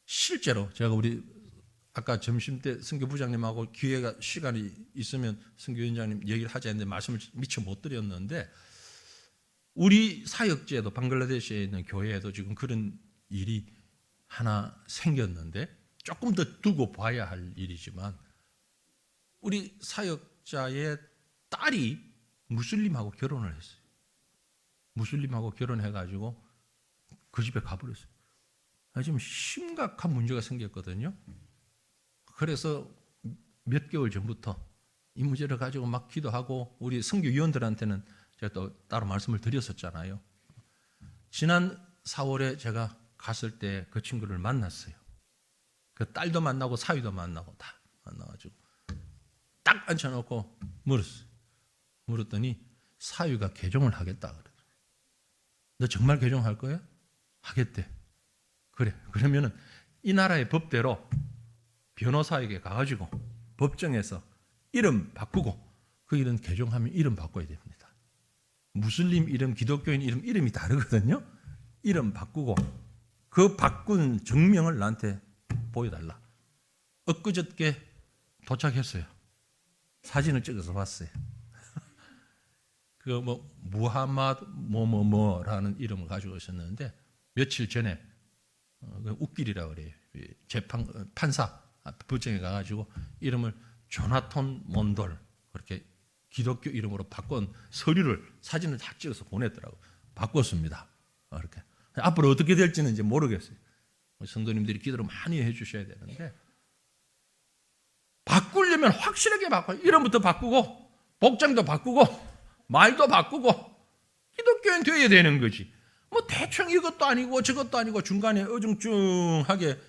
실제로 제가 우리 아까 점심 때 선교부장님하고 기회가 시간이 있으면 선교위원장님 얘기를 하자 했는데 말씀을 미처 못 드렸는데 우리 사역지에도 방글라데시에 있는 교회에도 지금 그런 일이 하나 생겼는데 조금 더 두고 봐야 할 일이지만 우리 사역자의 딸이 무슬림하고 결혼을 했어요. 무슬림하고 결혼해가지고 그 집에 가버렸어요. 지금 심각한 문제가 생겼거든요. 그래서 몇 개월 전부터 이 문제를 가지고 막 기도하고 우리 선교위원들한테는 제가 또 따로 말씀을 드렸었잖아요. 지난 4월에 제가 갔을 때 그 친구를 만났어요. 그 딸도 만나고 사위도 만나고 다 만나가지고 딱 앉혀놓고 물었어요. 물었더니 사위가 개종을 하겠다 그래. 너 정말 개종할 거야? 하겠대. 그래. 그러면은 이 나라의 법대로 변호사에게 가가지고 법정에서 이름 바꾸고 그 이름 개종하면 이름 바꿔야 됩니다. 무슬림 이름, 기독교인 이름이 다르거든요. 이름 바꾸고 그 바꾼 증명을 나한테 보여달라. 엊그저께 도착했어요. 사진을 찍어서 봤어요. 그 무하마드 뭐뭐뭐라는 이름을 가지고 있었는데 며칠 전에 웃길이라고 그래요. 판사 법정에 가가지고 이름을 조나톤 몬돌 그렇게 기독교 이름으로 바꾼 서류를 사진을 다 찍어서 보냈더라고. 바꿨습니다. 이렇게 앞으로 어떻게 될지는 이제 모르겠어요. 성도님들이 기도를 많이 해주셔야 되는데 바꾸려 되면 확실하게 바꿔요. 이름부터 바꾸고 복장도 바꾸고 말도 바꾸고 기독교인 되어야 되는 거지. 뭐 대충 이것도 아니고 저것도 아니고 중간에 어중중하게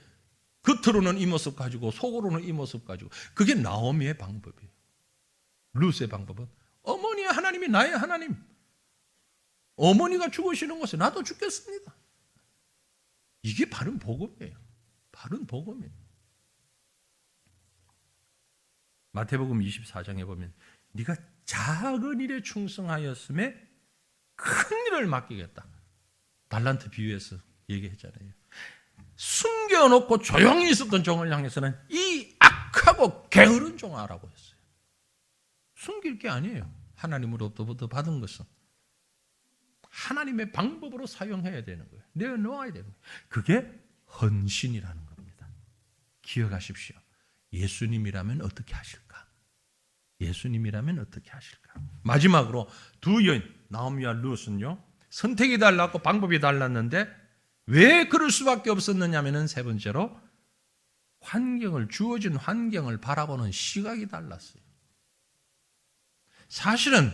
겉으로는 이 모습 가지고 속으로는 이 모습 가지고. 그게 나오미의 방법이에요. 룻의 방법은 어머니의 하나님이 나의 하나님. 어머니가 죽으시는 곳에 나도 죽겠습니다. 이게 바른 복음이에요. 바른 복음이에요. 마태복음 24장에 보면 네가 작은 일에 충성하였음에 큰 일을 맡기겠다. 달란트 비유에서 얘기했잖아요. 숨겨놓고 조용히 있었던 종을 향해서는 이 악하고 게으른 종아라고 했어요. 숨길 게 아니에요. 하나님으로부터 받은 것은 하나님의 방법으로 사용해야 되는 거예요. 내어놓아야 되는 거예요. 그게 헌신이라는 겁니다. 기억하십시오. 예수님이라면 어떻게 하실까? 예수님이라면 어떻게 하실까? 마지막으로 두 여인 나오미와 룻은요, 선택이 달랐고 방법이 달랐는데 왜 그럴 수밖에 없었느냐면은 세 번째로 환경을, 주어진 환경을 바라보는 시각이 달랐어요. 사실은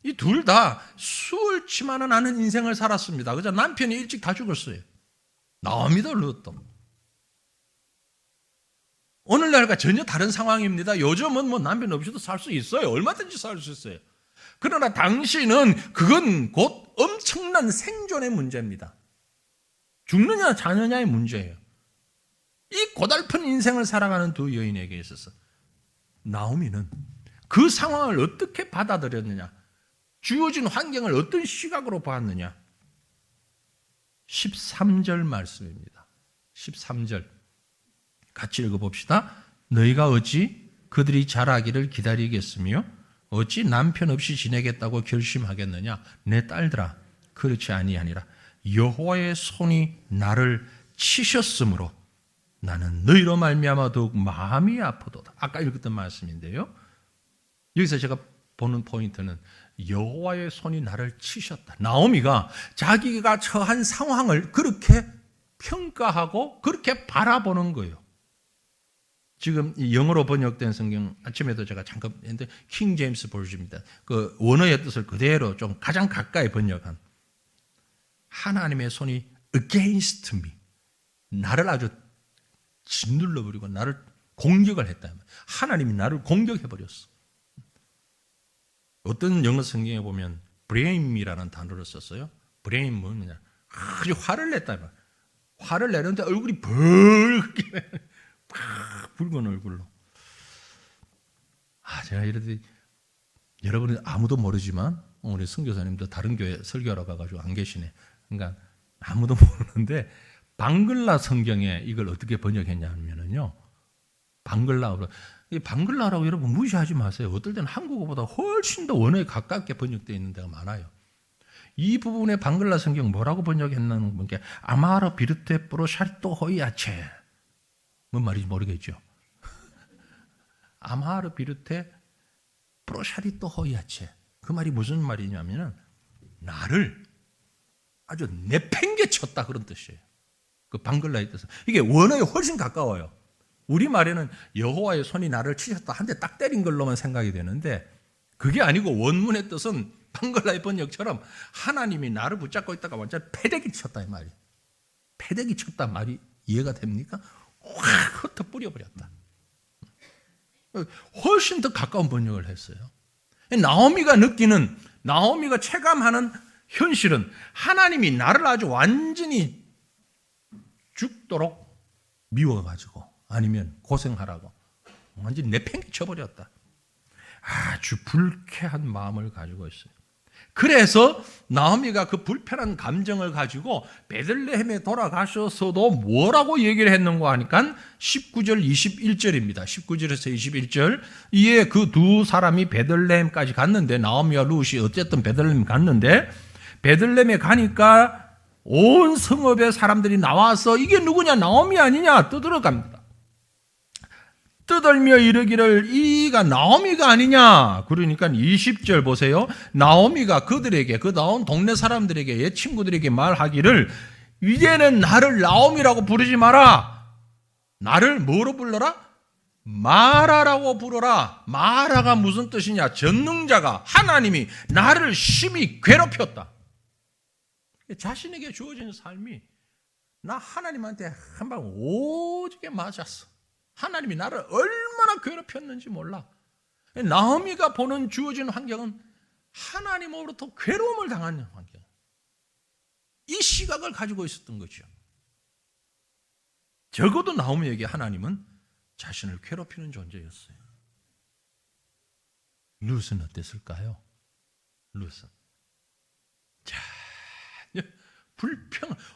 이 둘 다 수월치만은 않은 인생을 살았습니다. 그죠? 남편이 일찍 다 죽었어요. 나오미도 룻도. 오늘날과 전혀 다른 상황입니다. 요즘은 뭐 남편 없이도 살 수 있어요. 얼마든지 살 수 있어요. 그러나 당시는 그건 곧 엄청난 생존의 문제입니다. 죽느냐 자느냐의 문제예요. 이 고달픈 인생을 살아가는 두 여인에게 있어서 나오미는 그 상황을 어떻게 받아들였느냐, 주어진 환경을 어떤 시각으로 봤느냐. 13절 말씀입니다. 13절 같이 읽어봅시다. 너희가 어찌 그들이 자라기를 기다리겠으며 어찌 남편 없이 지내겠다고 결심하겠느냐. 내 딸들아, 그렇지 아니하니라. 여호와의 손이 나를 치셨으므로 나는 너희로 말미암아 더욱 마음이 아프도다. 아까 읽었던 말씀인데요. 여기서 제가 보는 포인트는 여호와의 손이 나를 치셨다. 나오미가 자기가 처한 상황을 그렇게 평가하고 그렇게 바라보는 거예요. 지금 이 영어로 번역된 성경 아침에도 제가 잠깐 했는데 킹 제임스 버전입니다. 그 원어의 뜻을 그대로 좀 가장 가까이 번역한, 하나님의 손이 against me, 나를 아주 짓눌러버리고 나를 공격을 했다. 하나님이 나를 공격해버렸어. 어떤 영어 성경에 보면 blame이라는 단어를 썼어요. blame은 뭐냐, 아주 화를 냈다. 화를 내는데 얼굴이 벌게 붉은 얼굴로. 제가 이러더니 여러분은 아무도 모르지만 우리 선교사님도 다른 교회 설교하러 가가지고 안 계시네. 그러니까 아무도 모르는데 방글라 성경에 이걸 어떻게 번역했냐면요, 방글라어로. 이 방글라라고 여러분 무시하지 마세요. 어떨 때는 한국어보다 훨씬 더 원어에 가깝게 번역되어 있는 데가 많아요. 이 부분에 방글라 성경 뭐라고 번역했나는 분께 아마르 비르테 프로샤리토 호이아체, 뭔 말인지 모르겠죠. 아마르 비르테 프로샤리토 호이아체, 그 말이 무슨 말이냐면은 나를 아주 내팽개쳤다, 그런 뜻이에요. 그 방글라의 뜻은. 이게 원어에 훨씬 가까워요. 우리말에는 여호와의 손이 나를 치셨다, 한 대 딱 때린 걸로만 생각이 되는데 그게 아니고 원문의 뜻은 방글라의 번역처럼 하나님이 나를 붙잡고 있다가 완전 패대기 쳤다, 이 말이. 패대기 쳤다 말이 이해가 됩니까? 확 흩어 뿌려버렸다. 훨씬 더 가까운 번역을 했어요. 나오미가 느끼는, 나오미가 체감하는 현실은 하나님이 나를 아주 완전히 죽도록 미워가지고 아니면 고생하라고 완전히 내팽개쳐버렸다. 아주 불쾌한 마음을 가지고 있어요. 그래서 나오미가 그 불편한 감정을 가지고 베들레헴에 돌아가셔서도 뭐라고 얘기를 했는가 하니까 19절 21절입니다. 19절에서 21절. 이에 그 두 사람이 베들레헴까지 갔는데, 나오미와 룻이 어쨌든 베들레헴 갔는데, 베들레헴에 가니까 온 성읍의 사람들이 나와서 이게 누구냐, 나오미 아니냐 떠들어갑니다. 떠들며 이르기를 이가 나오미가 아니냐. 그러니까 20절 보세요. 나오미가 그들에게, 그 나온 동네 사람들에게, 옛 친구들에게 말하기를 이제는 나를 나오미라고 부르지 마라. 나를 뭐로 불러라? 마라라고 부르라. 마라가 무슨 뜻이냐? 전능자가 하나님이 나를 심히 괴롭혔다. 자신에게 주어진 삶이 나 하나님한테 한 방 오지게 맞았어. 하나님이 나를 얼마나 괴롭혔는지 몰라. 나오미가 보는 주어진 환경은 하나님으로부터 괴로움을 당하는 환경. 이 시각을 가지고 있었던 거죠. 적어도 나오미에게 하나님은 자신을 괴롭히는 존재였어요. 룻은 어땠을까요? 룻은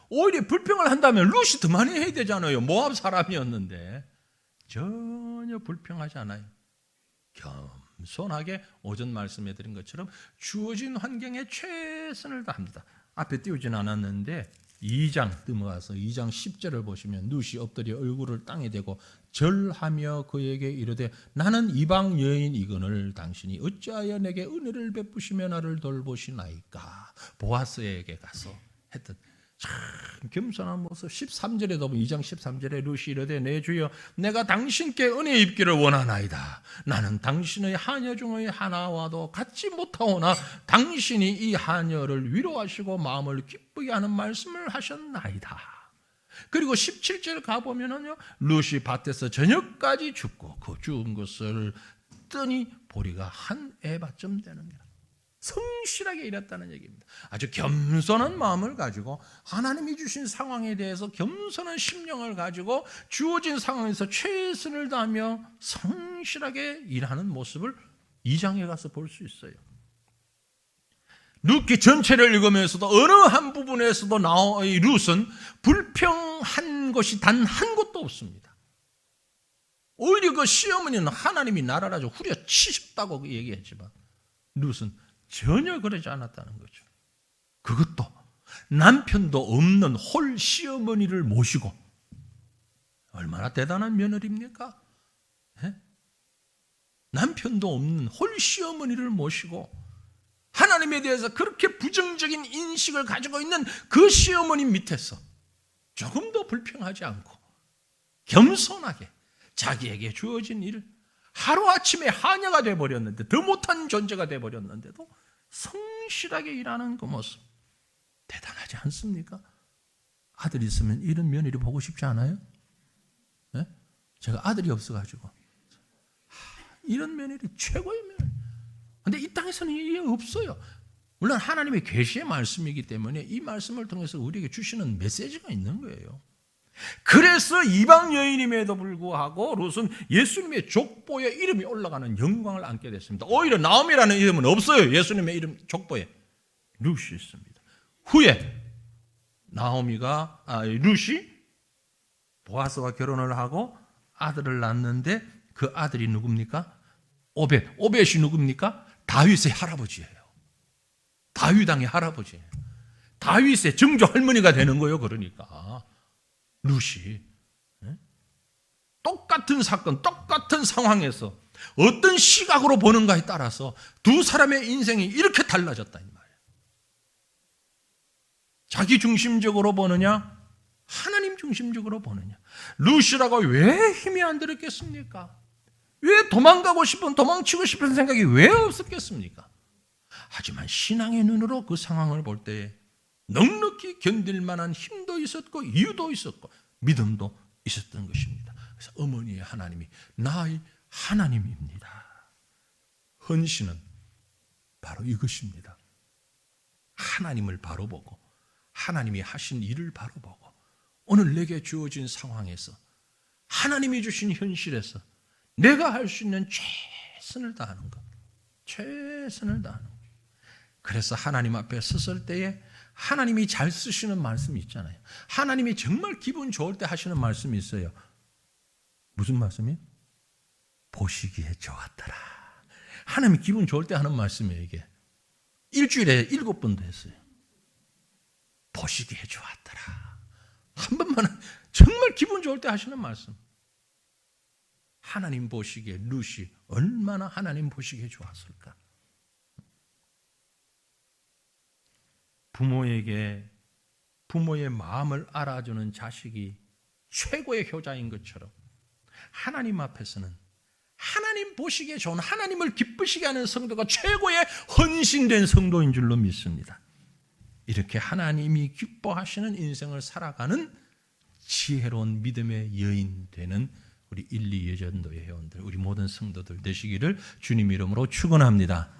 오히려 불평을 한다면 룻이 더 많이 해야 되잖아요. 모압 사람이었는데 전혀 불평하지 않아요. 겸손하게 오전 말씀해 드린 것처럼 주어진 환경에 최선을 다합니다. 앞에 띄우진 않았는데 2장 넘어가서 2장 10절을 보시면 룻이 엎드려 얼굴을 땅에 대고 절하며 그에게 이르되 나는 이방 여인이거늘 당신이 어찌하여 내게 은혜를 베푸시며 나를 돌보시나이까. 보아스에게 가서 했던 참 겸손한 모습. 13절에도 2장 13절에 룻이 이르되 내 주여 내가 당신께 은혜 입기를 원하나이다. 나는 당신의 하녀 중의 하나와도 같지 못하오나 당신이 이 하녀를 위로하시고 마음을 기쁘게 하는 말씀을 하셨나이다. 그리고 17절 가보면은요, 룻이 밭에서 저녁까지 죽고 그 죽은 것을 뜨니 보리가 한 에바쯤 되느니라. 성실하게 일했다는 얘기입니다. 아주 겸손한 마음을 가지고 하나님이 주신 상황에 대해서 겸손한 심령을 가지고 주어진 상황에서 최선을 다하며 성실하게 일하는 모습을 2장에 가서 볼 수 있어요. 룻기 전체를 읽으면서도 어느 한 부분에서도 이 룻은 불평한 것이 단 한 곳도 없습니다. 오히려 그 시어머니는 하나님이 나를 아주 후려치셨다고 얘기했지만 룻은 전혀 그러지 않았다는 거죠. 그것도 남편도 없는 홀 시어머니를 모시고. 얼마나 대단한 며느리입니까? 예? 남편도 없는 홀 시어머니를 모시고 하나님에 대해서 그렇게 부정적인 인식을 가지고 있는 그 시어머니 밑에서 조금도 불평하지 않고 겸손하게 자기에게 주어진 일을 하루아침에 하녀가 되어버렸는데, 더 못한 존재가 되어버렸는데도 성실하게 일하는 그 모습 대단하지 않습니까? 아들 있으면 이런 며느리 보고 싶지 않아요? 네? 제가 아들이 없어가지고 이런 며느리 최고의 며느리. 근데 이 땅에서는 이게 없어요. 물론 하나님의 계시의 말씀이기 때문에 이 말씀을 통해서 우리에게 주시는 메시지가 있는 거예요. 그래서 이방 여인임에도 불구하고 룻은 예수님의 족보에 이름이 올라가는 영광을 안게 됐습니다. 오히려 나오미라는 이름은 없어요. 예수님의 이름 족보에 룻이 있습니다. 후에 룻이 보아스와 결혼을 하고 아들을 낳았는데 그 아들이 누굽니까? 오벳이 누굽니까? 다윗의 할아버지예요. 다윗 왕의 할아버지예요. 다윗의 증조 할머니가 되는 거예요. 그러니까 룻이 똑같은 사건, 똑같은 상황에서 어떤 시각으로 보는가에 따라서 두 사람의 인생이 이렇게 달라졌다 이 말이에요. 자기 중심적으로 보느냐, 하나님 중심적으로 보느냐. 룻이라고 왜 힘이 안 들었겠습니까? 왜 도망치고 싶은 생각이 왜 없었겠습니까? 하지만 신앙의 눈으로 그 상황을 볼 때에 넉넉히 견딜 만한 힘도 있었고 이유도 있었고 믿음도 있었던 것입니다. 그래서 어머니의 하나님이 나의 하나님입니다. 헌신은 바로 이것입니다. 하나님을 바로 보고 하나님이 하신 일을 바로 보고 오늘 내게 주어진 상황에서 하나님이 주신 현실에서 내가 할 수 있는 최선을 다하는 것. 최선을 다하는 것. 그래서 하나님 앞에 섰을 때에 하나님이 잘 쓰시는 말씀이 있잖아요. 하나님이 정말 기분 좋을 때 하시는 말씀이 있어요. 무슨 말씀이에요? 보시기에 좋았더라. 하나님이 기분 좋을 때 하는 말씀이에요. 이게 일주일에 7번도 했어요. 보시기에 좋았더라. 한 번만 정말 기분 좋을 때 하시는 말씀. 하나님 보시기에 룻이 얼마나 하나님 보시기에 좋았을까. 부모에게 부모의 마음을 알아주는 자식이 최고의 효자인 것처럼 하나님 앞에서는 하나님 보시기에 좋은, 하나님을 기쁘시게 하는 성도가 최고의 헌신된 성도인 줄로 믿습니다. 이렇게 하나님이 기뻐하시는 인생을 살아가는 지혜로운 믿음의 여인 되는 우리 1, 2 여전도의 회원들, 우리 모든 성도들 되시기를 주님 이름으로 축원합니다.